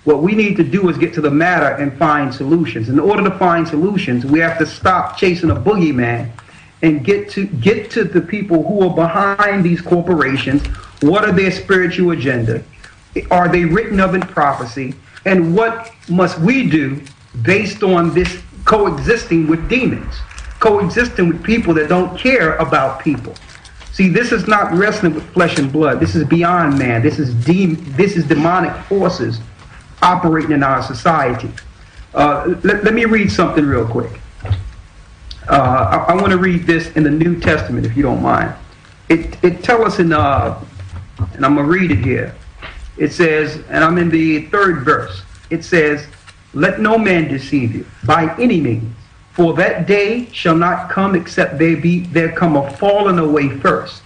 What we need to do is get to the matter and find solutions. In order to find solutions, we have to stop chasing a boogeyman and get to the people who are behind these corporations. What are their spiritual agenda? Are they written of in prophecy? And what must we do based on this coexisting with demons, coexisting with people that don't care about people? See, this is not wrestling with flesh and blood. This is beyond man. This is demonic forces operating in our society. Let me read something real quick. I want to read this in the New Testament, if you don't mind. It tells us in, and I'm going to read it here. It says, and I'm in the 3rd verse. It says, "Let no man deceive you by any means, for that day shall not come except there come a falling away first,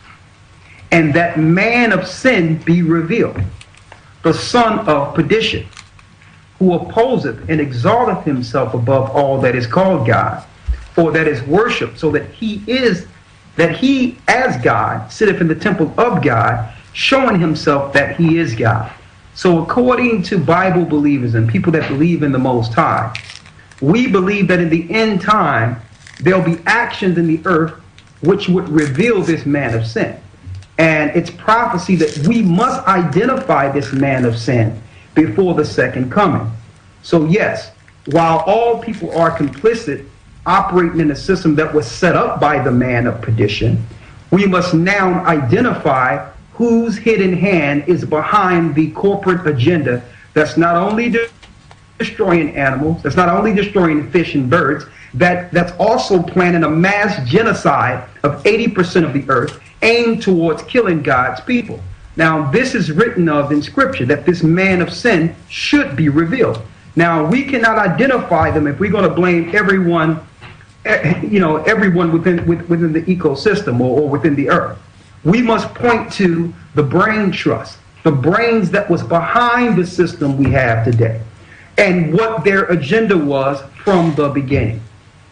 and that man of sin be revealed, the son of perdition, who opposeth and exalteth himself above all that is called God, or that is worshipped, so that he as God sitteth in the temple of God, showing himself that he is God." So according to Bible believers and people that believe in the Most High, we believe that in the end time, there'll be actions in the earth which would reveal this man of sin. And it's prophecy that we must identify this man of sin before the second coming. So yes, while all people are complicit operating in a system that was set up by the man of perdition, we must now identify whose hidden hand is behind the corporate agenda that's not only destroying animals, that's not only destroying fish and birds, that's also planning a mass genocide of 80% of the earth aimed towards killing God's people. Now, this is written of in Scripture, that this man of sin should be revealed. Now, we cannot identify them if we're going to blame everyone, everyone within the ecosystem or within the earth. We must point to the brain trust, the brains that was behind the system we have today, and what their agenda was from the beginning.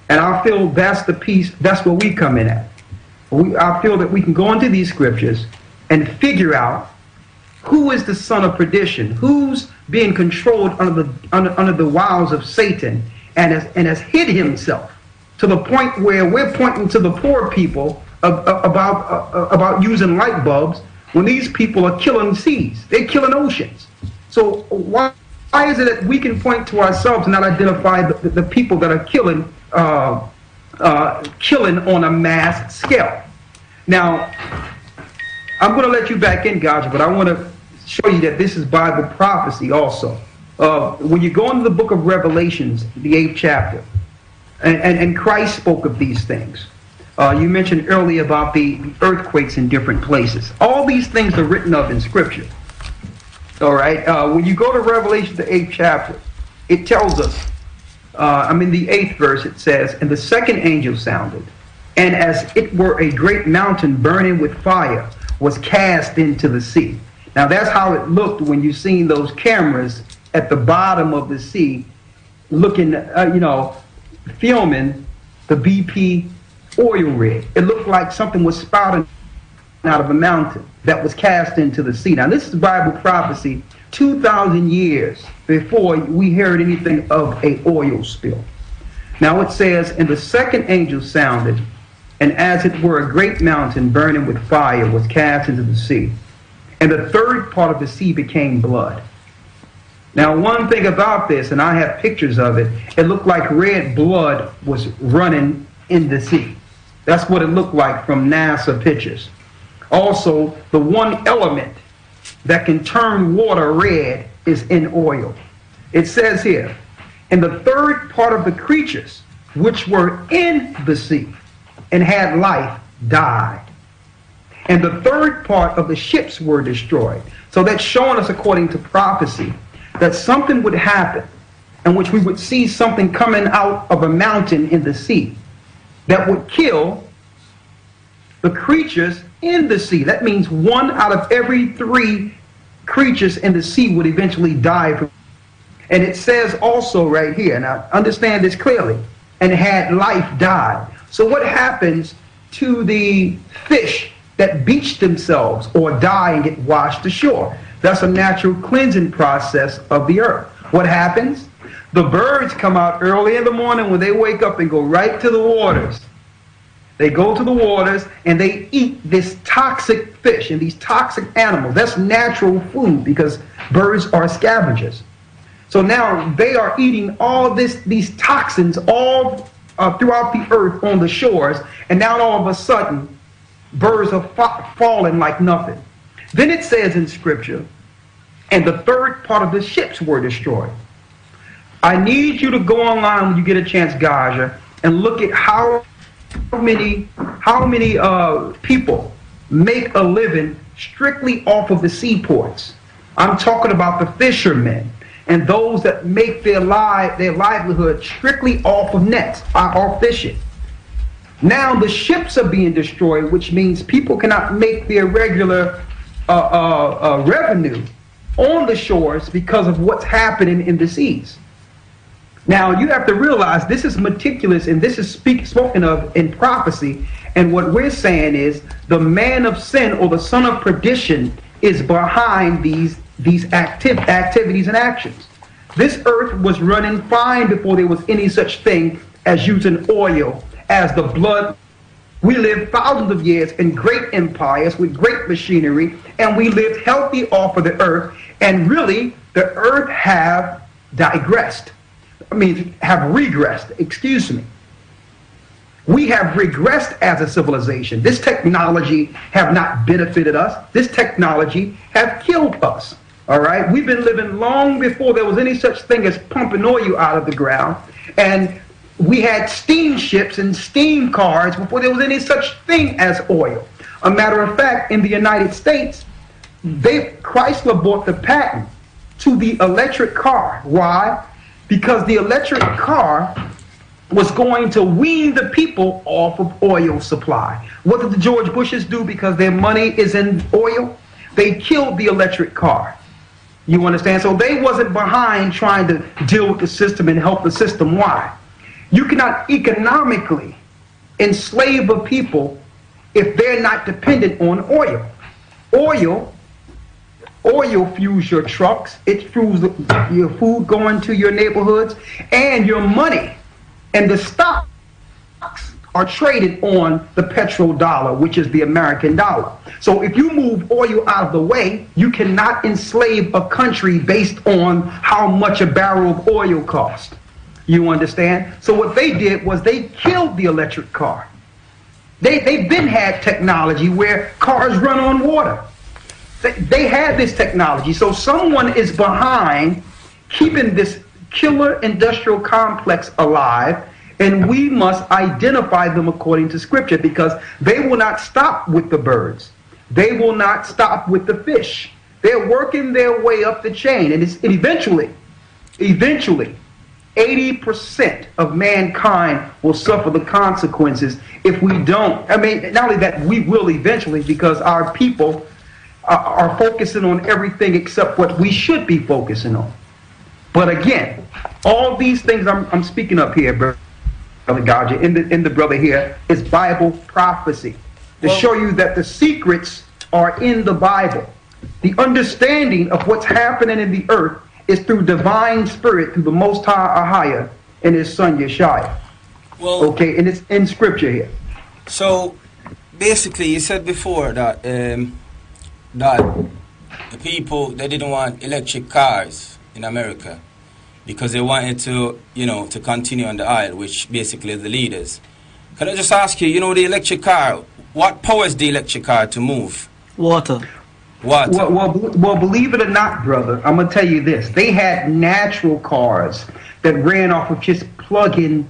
And I feel that's the piece, that's where we come in at. I feel that we can go into these scriptures and figure out who is the son of perdition, who's being controlled under the wiles of Satan, and has hid himself to the point where we're pointing to the poor people about using light bulbs when these people are killing seas, they're killing oceans. So why is it that we can point to ourselves and not identify the people that are killing on a mass scale? Now, I'm going to let you back in, Gocc, but I want to show you that this is Bible prophecy also. When you go into the book of Revelations, the 8th chapter, and Christ spoke of these things. You mentioned earlier about the earthquakes in different places. All these things are written of in Scripture. All right. When you go to Revelation, the 8th chapter, it tells us, I'm in the 8th verse, it says, "And the second angel sounded, and as it were a great mountain burning with fire was cast into the sea." Now that's how it looked when you seen those cameras at the bottom of the sea looking, filming the BP oil rig. It looked like something was spouting out of a mountain that was cast into the sea. Now this is Bible prophecy 2,000 years before we heard anything of a oil spill. Now it says, "And the second angel sounded, and as it were a great mountain burning with fire was cast into the sea. And the third part of the sea became blood." Now one thing about this, and I have pictures of it, it looked like red blood was running in the sea. That's what it looked like from NASA pictures. Also, the one element that can turn water red is in oil. It says here, "And the third part of the creatures which were in the sea and had life died. And the third part of the ships were destroyed." So that's showing us, according to prophecy, that something would happen in which we would see something coming out of a mountain in the sea that would kill the creatures in the sea. That means 1 out of every 3 creatures in the sea would eventually die. And it says also right here, now understand this clearly, "and had life died." So what happens to the fish that beach themselves or die and get washed ashore? That's a natural cleansing process of the earth. What happens? The birds come out early in the morning when they wake up and go right to the waters. They go to the waters and they eat this toxic fish and these toxic animals. That's natural food because birds are scavengers. So now they are eating all these toxins all throughout the earth on the shores, and now all of a sudden, birds are falling like nothing. Then it says in Scripture, and the third part of the ships were destroyed. I need you to go online when you get a chance, Gocc, and look at how many people make a living strictly off of the seaports. I'm talking about the fishermen and those that make their livelihood strictly off of nets, off fishing. Now the ships are being destroyed, which means people cannot make their regular revenue on the shores because of what's happening in the seas. Now you have to realize this is meticulous, and this is spoken of in prophecy. And what we're saying is the man of sin or the son of perdition is behind these activities and actions. This earth was running fine before there was any such thing as using oil as the blood. We lived thousands of years in great empires with great machinery, and we lived healthy off of the earth. And really, the earth have regressed, excuse me. We have regressed as a civilization. This technology have not benefited us. This technology have killed us. All right? We've been living long before there was any such thing as pumping oil out of the ground. And we had steamships and steam cars before there was any such thing as oil. A matter of fact, in the United States, Chrysler bought the patent to the electric car. Why? Because the electric car was going to wean the people off of oil supply. What did the George Bushes do because their money is in oil? They killed the electric car. You understand? So they wasn't behind trying to deal with the system and help the system. Why? You cannot economically enslave a people if they're not dependent on oil. Oil fuels your trucks, it fuels your food going to your neighborhoods, and your money. And the stocks are traded on the petrodollar, which is the American dollar. So if you move oil out of the way, you cannot enslave a country based on how much a barrel of oil costs. You understand? So what they did was they killed the electric car. They've been had technology where cars run on water. They had this technology. So someone is behind keeping this killer industrial complex alive, and we must identify them according to Scripture, because they will not stop with the birds. They will not stop with the fish. They're working their way up the chain, and eventually, 80% of mankind will suffer the consequences if we don't. I mean, not only that, we will eventually, because our people are focusing on everything except what we should be focusing on. But again, all these things I'm speaking up here, Brother Gocc, in the brother here, is Bible prophecy to show you that the secrets are in the Bible. The understanding of what's happening in the earth is through divine spirit, through the Most High and His Son Yeshua. Well, okay, and it's in Scripture here. So basically, you said before that that the people, they didn't want electric cars in America because they wanted to, to continue on the oil, which basically is the leaders. Can I just ask you, the electric car, what powers the electric car to move? Water. Well, believe it or not, brother, I'm going to tell you this. They had natural cars that ran off of just plugging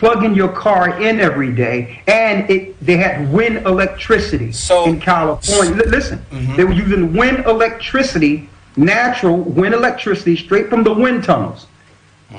your car in every day, and they had wind electricity in California. Listen, they were using wind electricity, natural wind electricity, straight from the wind tunnels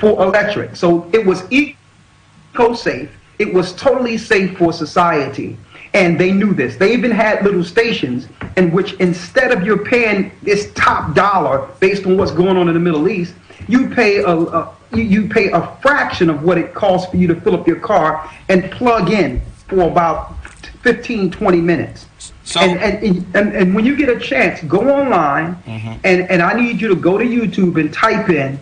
for electric. So it was eco-safe. It was totally safe for society. And they knew this. They even had little stations in which, instead of you paying this top dollar based on what's going on in the Middle East, you pay a fraction of what it costs for you to fill up your car and plug in for about 15, 20 minutes. So, and when you get a chance, go online, and I need you to go to YouTube and type in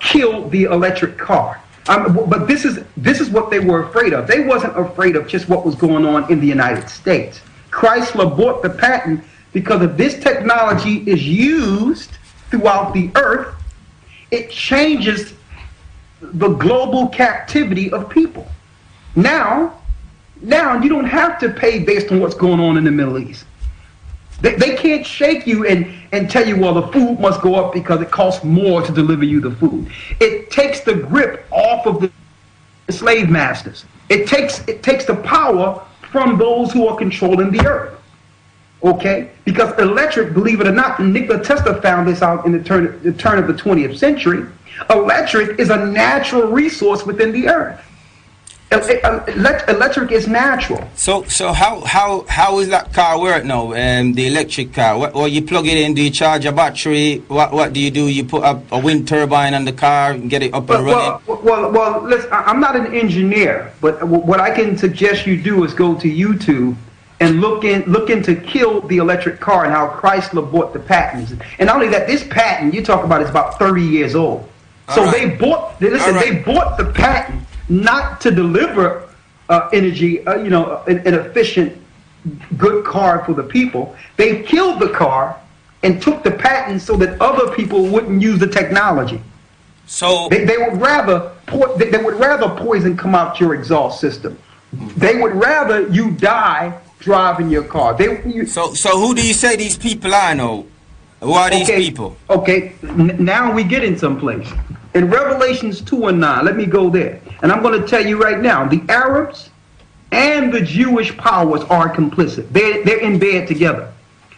kill the electric car. But this is what they were afraid of. They wasn't afraid of just what was going on in the United States. Chrysler bought the patent because if this technology is used throughout the earth, it changes the global captivity of people. Now you don't have to pay based on what's going on in the Middle East. They can't shake you and tell you, well, the food must go up because it costs more to deliver you the food. It takes the grip off of the slave masters. It takes the power from those who are controlling the earth. Okay? Because electric, believe it or not, Nikola Tesla found this out in the turn of the 20th century. Electric is a natural resource within the earth. Electric is natural. So how is that car work now? The electric car. Or you plug it in? Do you charge a battery? What do? You put up a wind turbine on the car and get it up and running? Well. Listen, I'm not an engineer, but what I can suggest you do is go to YouTube and look into Kill the Electric Car and how Chrysler bought the patents. And not only that, this patent you talk about is about 30 years old. So they bought. Listen, they bought the patent not to deliver energy, an efficient, good car for the people. They killed the car and took the patent so that other people wouldn't use the technology. So they would rather poison come out your exhaust system. They would rather you die driving your car. So who do you say these people are now? Who are these people? Okay, now we get in someplace. In Revelations 2 and 9, let me go there. And I'm going to tell you right now, the Arabs and the Jewish powers are complicit. They're in bed together.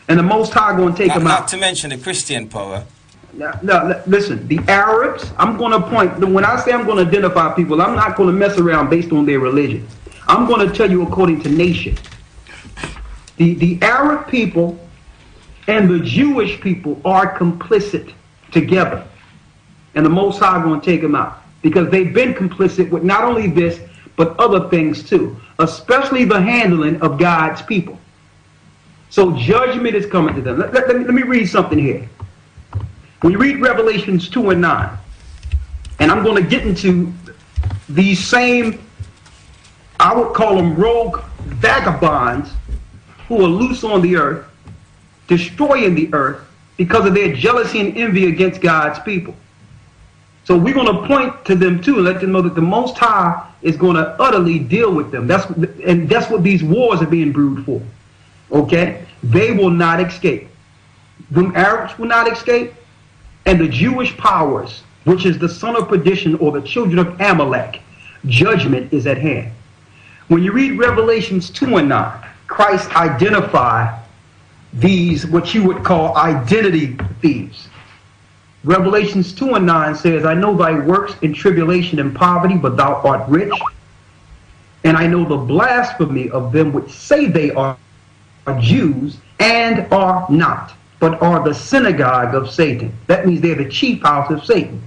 And the Most High going to take them out. Not to mention the Christian power. No, listen, the Arabs, I'm going to point, when I say I'm going to identify people, I'm not going to mess around based on their religion. I'm going to tell you according to nation. The Arab people and the Jewish people are complicit together. And the Most High going to take them out. Because they've been complicit with not only this, but other things too. Especially the handling of God's people. So judgment is coming to them. Let me read something here. When you read Revelations 2 and 9, and I'm going to get into these same, I would call them rogue vagabonds who are loose on the earth, destroying the earth because of their jealousy and envy against God's people. So we're going to point to them too and let them know that the Most High is going to utterly deal with them. That's what these wars are being brewed for. Okay? They will not escape. The Arabs will not escape, and the Jewish powers, which is the son of perdition or the children of Amalek, judgment is at hand. When you read Revelations 2 and 9, Christ identified these, what you would call identity thieves. Revelations 2 and 9 says, I know thy works in tribulation and poverty, but thou art rich. And I know the blasphemy of them which say they are Jews and are not, but are the synagogue of Satan. That means they're the chief house of Satan.